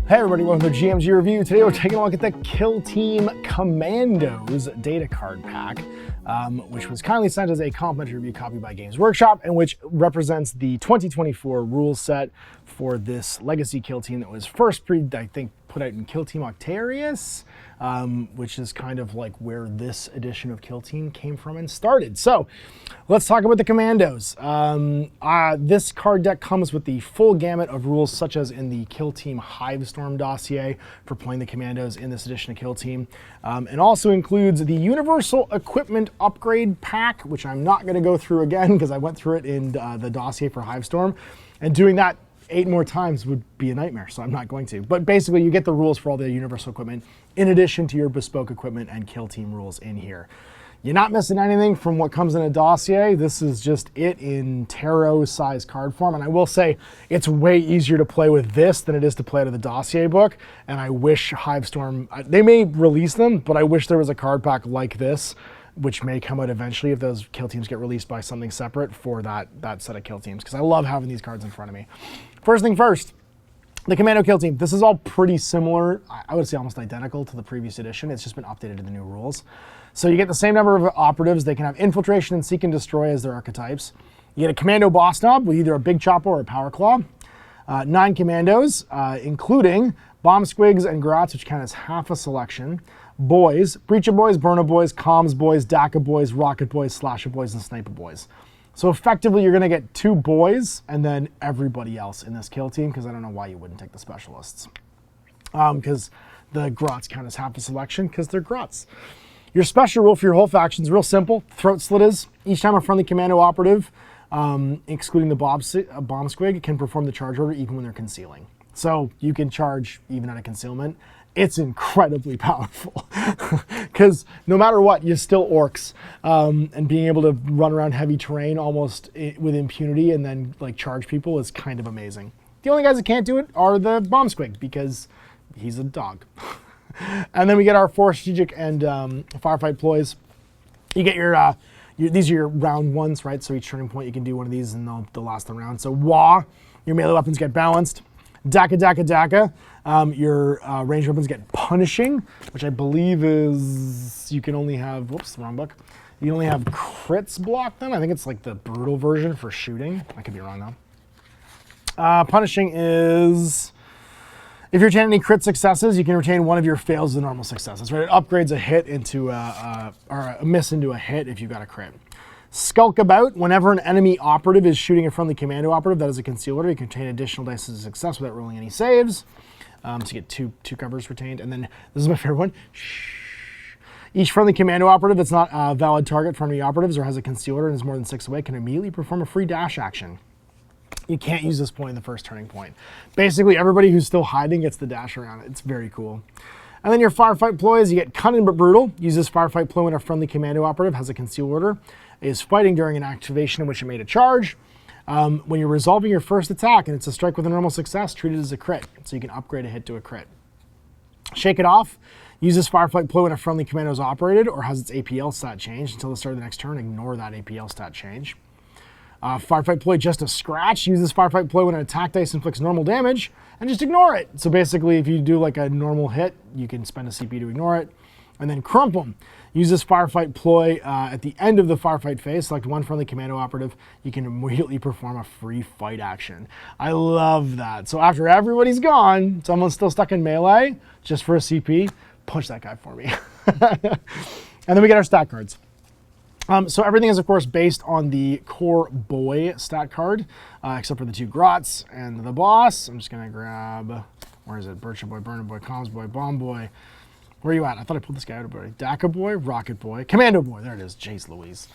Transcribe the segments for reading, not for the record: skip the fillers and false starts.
Hey everybody, welcome to GMG Review. Today we're taking a look at the Kill Team Kommandos Datacard pack, which was kindly sent as a complimentary review copy by Games Workshop, and which represents the 2024 rules set for this legacy kill team that was first put out in Kill Team Octarius, which is kind of like where this edition of Kill Team came from and started. So let's talk about the Kommandos. This card deck comes with the full gamut of rules, such as in the Kill Team Hive dossier for playing the Kommandos in this edition of Kill Team, and also includes the Universal Equipment Upgrade Pack, which I'm not going to go through again because I went through it in the dossier for Hivestorm, and doing that 8 more times would be a nightmare, so I'm not going to. But basically, you get the rules for all the Universal Equipment in addition to your bespoke equipment and Kill Team rules in here. You're not missing anything from what comes in a dossier. This is just it in tarot size card form. And I will say it's way easier to play with this than it is to play out of the dossier book. And I wish Hivestorm, they may release them, but I wish there was a card pack like this, which may come out eventually if those kill teams get released by something separate for that set of kill teams, because I love having these cards in front of me. First thing first, the Commando kill team. This is all pretty similar. I would say almost identical to the previous edition. It's just been updated to the new rules. So you get the same number of operatives. They can have infiltration and seek and destroy as their archetypes. You get a commando boss knob with either a big chopper or a power claw. 9 commandos, including bomb squigs and grats, which count as half a selection. Boys, breacher boys, burner boys, comms boys, DACA boys, rocket boys, slasher boys, and sniper boys. So effectively, you're going to get 2 boys and then everybody else in this kill team, because I don't know why you wouldn't take the specialists. Because the grots count as half a selection, because they're grots. Your special rule for your whole faction is real simple. Throat slitters. Each time a friendly commando operative, excluding the bomb squig, can perform the charge order even when they're concealing. So you can charge even out of concealment. It's incredibly powerful because no matter what, you're still orcs, and being able to run around heavy terrain almost with impunity and then like charge people is kind of amazing. The only guys that can't do it are the bomb squig because he's a dog. And then we get our 4 strategic and firefight ploys. You get your, these are your round ones, right? So each turning point you can do one of these and they'll last the round. So wah, your melee weapons get balanced. DACA, DACA, DACA. Your ranged weapons get punishing, which I believe is, you can only have, whoops, the wrong book. You can only have crits block them. I think it's like the brutal version for shooting. I could be wrong though. Punishing is, if you retain any crit successes, you can retain one of your fails as a normal success. That's right, it upgrades a hit into or a miss into a hit if you've got a crit. Skulk about. Whenever an enemy operative is shooting a friendly commando operative that is a concealed order, you can retain additional dice as a success without rolling any saves. So you get two covers retained. And then, this is my favorite one. Each friendly commando operative that's not a valid target for enemy operatives or has a concealed order and is more than 6 away can immediately perform a free dash action. You can't use this point in the first turning point. Basically, everybody who's still hiding gets the dash around it. It's very cool. And then your firefight ploys, you get cunning but brutal. Use this firefight ploy when a friendly commando operative has a concealed order, is fighting during an activation in which it made a charge. When you're resolving your first attack and it's a strike with a normal success, treat it as a crit. So you can upgrade a hit to a crit. Shake it off. Use this firefight ploy when a friendly commando is operated or has its APL stat changed. Until the start of the next turn, ignore that APL stat change. Firefight ploy, just a scratch. Use this firefight ploy when an attack dice inflicts normal damage and just ignore it. So basically, if you do like a normal hit, you can spend a CP to ignore it. And then crump them. Use this firefight ploy at the end of the firefight phase. Select one friendly commando operative. You can immediately perform a free fight action. I love that. So after everybody's gone, someone's still stuck in melee, just for a CP, punch that guy for me. And then we get our stat cards. So everything is, of course, based on the core boy stat card, except for the 2 grots and the boss. I'm just going to grab, where is it? Bircher boy, burner boy, comms boy, bomb boy. Where are you at? I thought I pulled this guy out already. DACA boy, rocket boy, commando boy. There it is. Jeez Louise.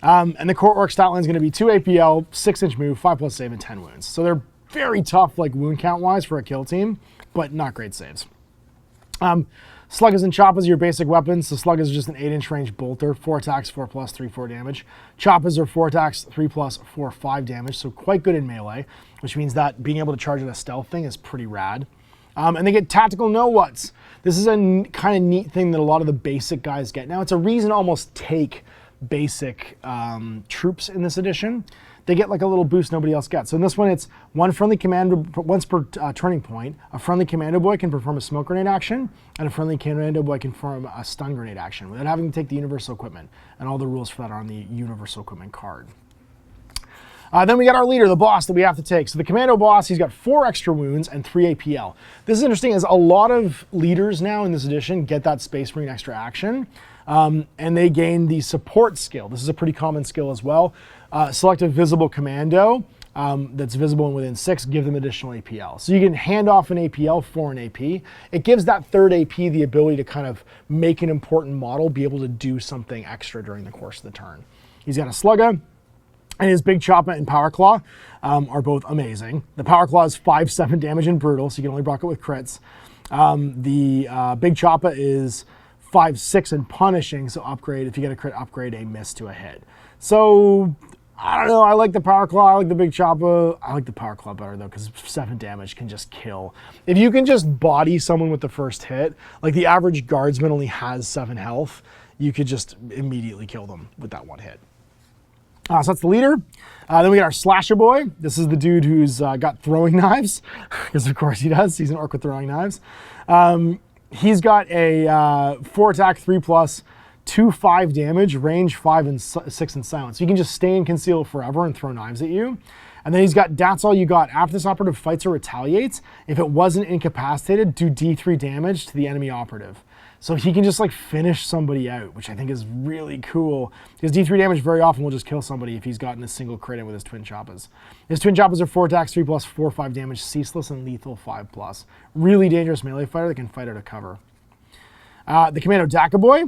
And the core orc stat line is going to be 2 APL, 6-inch move, 5+ save, and 10 wounds. So they're very tough, like wound count wise, for a kill team, but not great saves. Sluggers and choppas are your basic weapons. So sluggers are just an 8-inch range bolter, 4 attacks, 4+, 3/4 damage. Choppas are 4 attacks, 3+, 4/5 damage. So quite good in melee, which means that being able to charge at a stealth thing is pretty rad. And they get tactical know-whats. This is a kind of neat thing that a lot of the basic guys get. Now, it's a reason to almost take basic troops in this edition. they get like a little boost nobody else gets. So in this one, it's one friendly commando, once per turning point, a friendly commando boy can perform a smoke grenade action, and a friendly commando boy can perform a stun grenade action without having to take the universal equipment. And all the rules for that are on the universal equipment card. Then we got our leader, the boss that we have to take. So the commando boss, he's got 4 extra wounds and 3 APL. This is interesting, as a lot of leaders now in this edition get that Space Marine extra action, and they gain the support skill. This is a pretty common skill as well. Select a visible commando that's visible and within 6, give them additional APL. So you can hand off an APL for an AP. It gives that third AP the ability to kind of make an important model be able to do something extra during the course of the turn. He's got a Slugga, and his Big Choppa and Power Claw are both amazing. The Power Claw is 5/7 damage and brutal, so you can only block it with crits. The Big Choppa is 5/6 and punishing, so upgrade, if you get a crit, upgrade a miss to a hit. So, I don't know, I like the Power Claw, I like the Big Choppa. I like the Power Claw better though, because 7 damage can just kill. If you can just body someone with the first hit, like the average guardsman only has 7 health, you could just immediately kill them with that one hit. So that's the leader. Then we got our Slasher Boy. This is the dude who's got throwing knives, because of course he does. He's an orc with throwing knives. He's got a 4 attack, 3+, 2/5 damage, range 5 and 6 in silence. So you can just stay in conceal forever and throw knives at you. And then he's got That's All You Got. After this operative fights or retaliates, if it wasn't incapacitated, do D3 damage to the enemy operative. So he can just like finish somebody out, which I think is really cool. Because D3 damage very often will just kill somebody if he's gotten a single crit in with his Twin Choppas. His Twin Choppas are 4 attacks, 3+, 4/5 damage, ceaseless and lethal 5+. Really dangerous melee fighter that can fight out of cover. The Commando Daka Boy.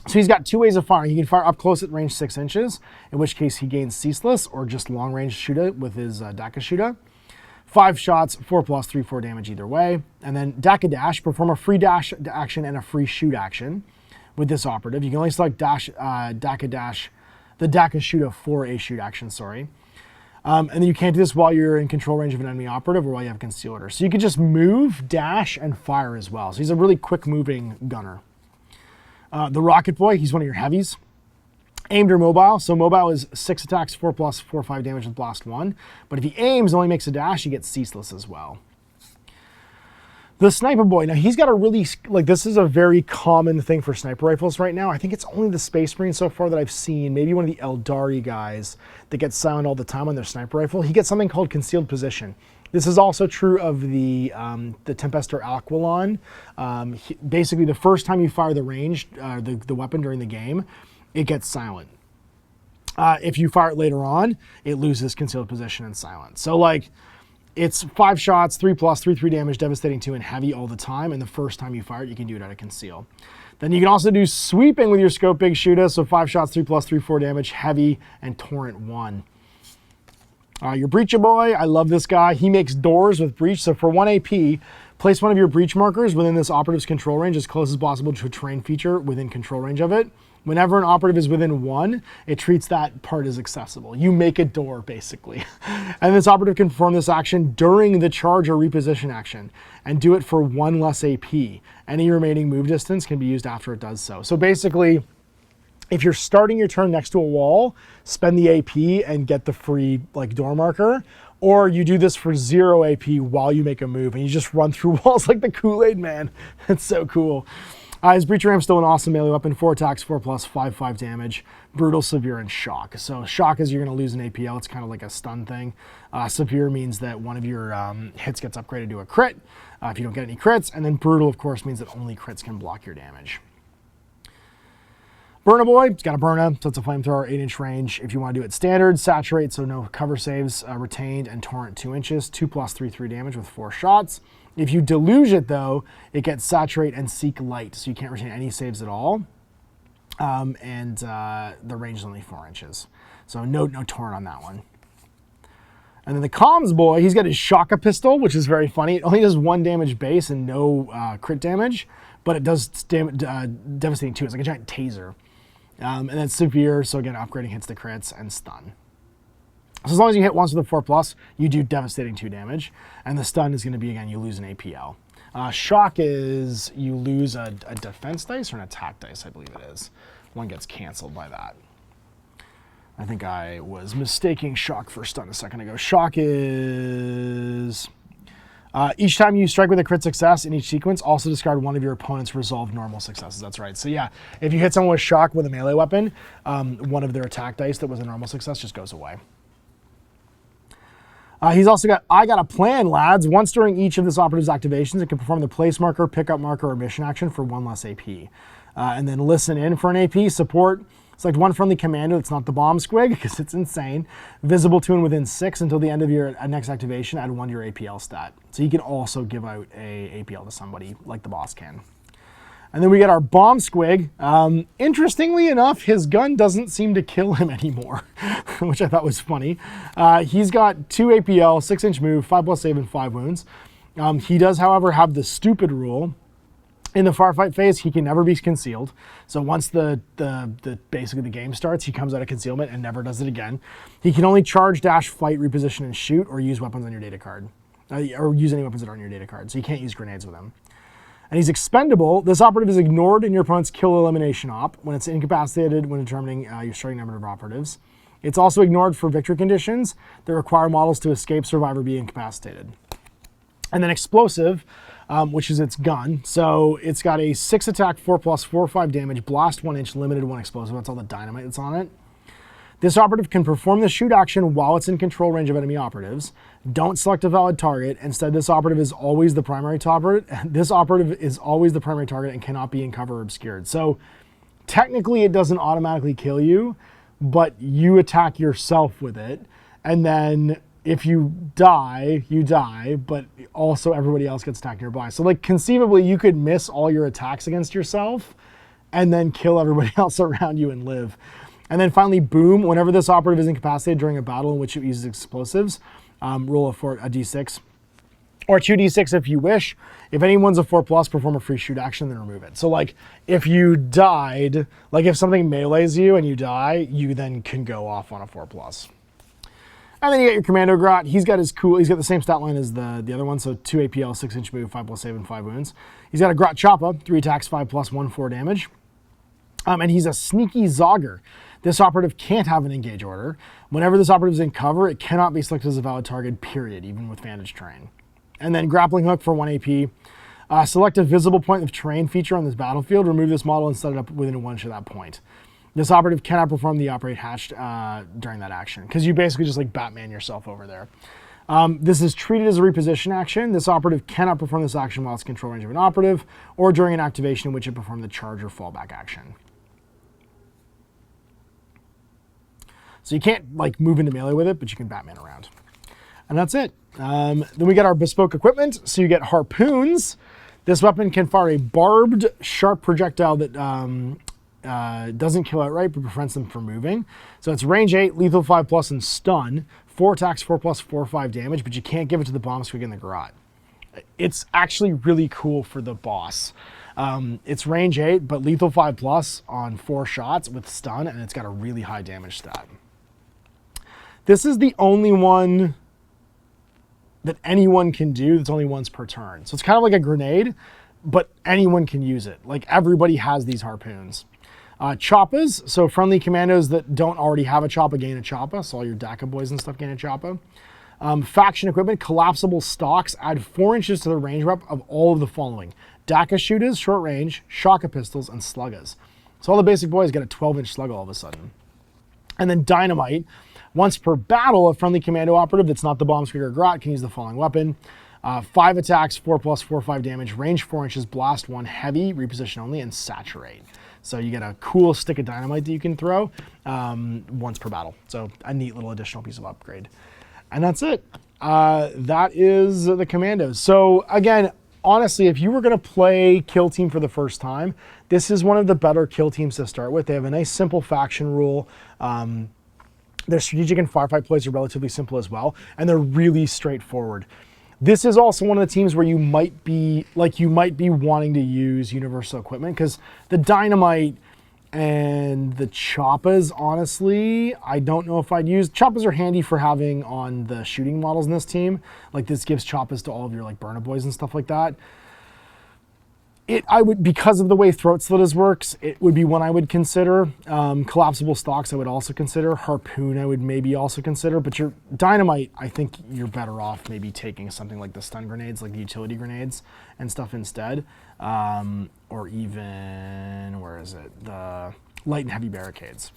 So he's got 2 ways of firing. He can fire up close at range 6 inches, in which case he gains ceaseless, or just long range shooter with his Daka Shooter. 5 shots, 4+, 3/4 damage either way. And then Daka Dash, perform a free dash action and a free shoot action with this operative. You can only select Daka Dash, the Daka Shooter for a shoot action, sorry. And then you can't do this while you're in control range of an enemy operative or while you have conceal order. So you could just move, dash, and fire as well. So he's a really quick moving gunner. The Rocket Boy, he's one of your heavies. Aimed or mobile. So mobile is 6 attacks, 4+, 4/5 damage with blast 1. But if he aims and only makes a dash, he gets ceaseless as well. The Sniper Boy, now he's got a really, like this is a very common thing for sniper rifles right now. I think it's only the Space Marine so far that I've seen, maybe one of the Eldari guys that gets silent all the time on their sniper rifle. He gets something called concealed position. This is also true of the Tempestor Aquilon. Basically, the first time you fire the range, the weapon during the game, it gets silent. If you fire it later on, it loses concealed position and silence. So like, it's 5 shots, 3+, 3/3 damage, devastating 2, and heavy all the time. And the first time you fire it, you can do it out of conceal. Then you can also do sweeping with your scope big shooter. So 5 shots, 3+, 3/4 damage, heavy, and torrent 1. Your Breacher Boy, I love this guy. He makes doors with breach. So for 1 AP, place one of your breach markers within this operative's control range as close as possible to a terrain feature within control range of it. Whenever an operative is within 1, it treats that part as accessible. You make a door, basically. And this operative can perform this action during the charge or reposition action and do it for 1 less AP. Any remaining move distance can be used after it does so. So basically, if you're starting your turn next to a wall, spend the AP and get the free like door marker, or you do this for 0 AP while you make a move and you just run through walls like the Kool-Aid Man. It's so cool. His Breacher Ram's still an awesome melee weapon, 4 attacks, 4+, 5/5 damage, brutal, severe, and shock. So shock is you're going to lose an APL. It's kind of like a stun thing. Severe means that one of your hits gets upgraded to a crit if you don't get any crits. And then brutal, of course, means that only crits can block your damage. Burna Boy, it's got a Burna, so it's a flamethrower, 8-inch range. If you want to do it standard, saturate, so no cover saves, retained, and torrent 2 inches, 2+, 3/3 damage with 4 shots. If you deluge it though, it gets saturate and seek light, so you can't retain any saves at all. The range is only 4 inches. So no torrent on that one. And then the Comms Boy, he's got his Shaka pistol, which is very funny. It only does 1 damage base and no crit damage, but it does devastating 2. It's like a giant taser. And then severe, so again, upgrading hits the crits and stun. So as long as you hit once with a 4+, you do devastating 2 damage. And the stun is going to be, again, you lose an APL. Shock is you lose a defense dice or an attack dice, I believe it is. One gets canceled by that. I think I was mistaking shock for stun a second ago. Shock is... each time you strike with a crit success in each sequence, also discard one of your opponent's resolved normal successes. That's right. So yeah, if you hit someone with shock with a melee weapon, one of their attack dice that was a normal success just goes away. He's also got, I got a plan, lads. Once during each of this operative's activations, it can perform the place marker, pickup marker, or mission action for 1 less AP. And then listen in for an AP. Support, select one friendly commando that's not the bomb squig, because it's insane. Visible to and within 6 until the end of your next activation, add 1 to your APL stat. So you can also give out a APL to somebody, like the boss can. And then we get our bomb squig. Interestingly enough, his gun doesn't seem to kill him anymore, which I thought was funny. He's got 2 APL, 6-inch move, 5+ save, and 5 wounds. He does, however, have the stupid rule. In the firefight phase, he can never be concealed. So once basically the game starts, he comes out of concealment and never does it again. He can only charge, dash, fight, reposition, and shoot, or use weapons on your data card. Or use any weapons that aren't on your data card. So you can't use grenades with him. And he's expendable. This operative is ignored in your opponent's kill elimination op when it's incapacitated when determining your starting number of operatives. It's also ignored for victory conditions that require models to escape, survive, or be incapacitated. And then explosive, which is its gun. So it's got a 6 attack, 4+, 4/5 damage, blast 1-inch, limited 1 explosive. That's all the dynamite that's on it. This operative can perform the shoot action while it's in control range of enemy operatives. Don't select a valid target. Instead, this operative is always the primary target. This operative is always the primary target and cannot be in cover or obscured. So technically, it doesn't automatically kill you, but you attack yourself with it. And then if you die, but also everybody else gets attacked nearby. So like conceivably, you could miss all your attacks against yourself and then kill everybody else around you and live. And then finally, boom, whenever this operative is incapacitated during a battle in which it uses explosives, roll a d6, or 2d6 if you wish. If anyone's a 4+, perform a free shoot action, then remove it. So like, if you died, like if something melees you and you die, you then can go off on a 4+. And then you got your Commando Grot. He's got the same stat line as the other one, so 2 APL, 6-inch move, 5+ save, and 5 wounds. He's got a Grot Choppa, 3 attacks, 5+, 1/4 damage. And he's a sneaky Zogger. This operative can't have an engage order. Whenever this operative is in cover, it cannot be selected as a valid target, period, even with Vantage Terrain. And then Grappling Hook for 1 AP. Select a visible point of terrain feature on this battlefield, remove this model and set it up within 1 to that point. This operative cannot perform the operate hatch during that action, because you basically just like Batman yourself over there. This is treated as a reposition action. This operative cannot perform this action while it's in control range of an operative, or during an activation in which it performed the charge or fallback action. So you can't like move into melee with it, but you can Batman around. And that's it. Then we get our bespoke equipment. So you get harpoons. This weapon can fire a barbed, sharp projectile that doesn't kill outright, but prevents them from moving. So it's range 8, lethal 5+, and stun. 4 attacks, 4+, 4/5 damage, but you can't give it to the bomb squig in the garage. It's actually really cool for the boss. It's range 8, but lethal 5+ on 4 shots with stun, and it's got a really high damage stat. This is the only one that anyone can do that's only once per turn. So it's kind of like a grenade, but anyone can use it. Like everybody has these harpoons. Choppas, so friendly commandos that don't already have a choppa gain a choppa, so all your DACA boys and stuff gain a choppa. Faction equipment, collapsible stocks, add 4 inches to the range rep of all of the following: DACA shooters, short range, shotgun pistols, and sluggas. So all the basic boys get a 12-inch slug all of a sudden. And then dynamite. Once per battle, a friendly commando operative that's not the bomb squig or grot can use the following weapon. 5 attacks, 4+, 4/5 damage, range 4 inches, blast 1, heavy, reposition only, and saturate. So you get a cool stick of dynamite that you can throw once per battle. So a neat little additional piece of upgrade. And that's it. That is the commandos. So again, honestly, if you were going to play Kill Team for the first time, this is one of the better kill teams to start with. They have a nice simple faction rule. Their strategic and firefight plays are relatively simple as well, and they're really straightforward. This is also one of the teams where you might be wanting to use universal equipment, because the dynamite and the choppas, honestly, I don't know if I'd use. Choppas are handy for having on the shooting models in this team. Like this gives choppas to all of your like burner boys and stuff like that. I would, because of the way Throat Slitters works, it would be one I would consider. Collapsible Stocks I would also consider. Harpoon I would maybe also consider. But your Dynamite, I think you're better off maybe taking something like the stun grenades, like the utility grenades and stuff instead. Or even, where is it? The light and heavy barricades,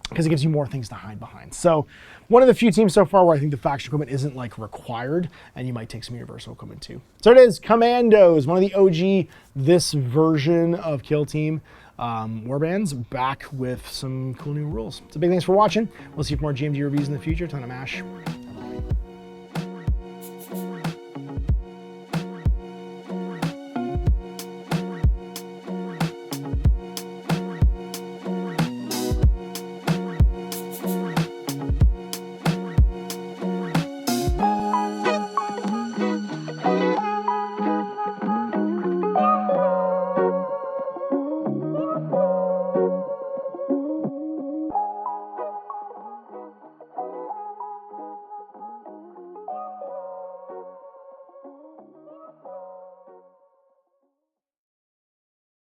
because it gives you more things to hide behind. So one of the few teams so far where I think the faction equipment isn't like required, and you might take some universal equipment too. So it is Kommandos, one of the OG, this version of Kill Team warbands, back with some cool new rules. So big thanks for watching. We'll see you for more GMG reviews in the future. Ton of MASH.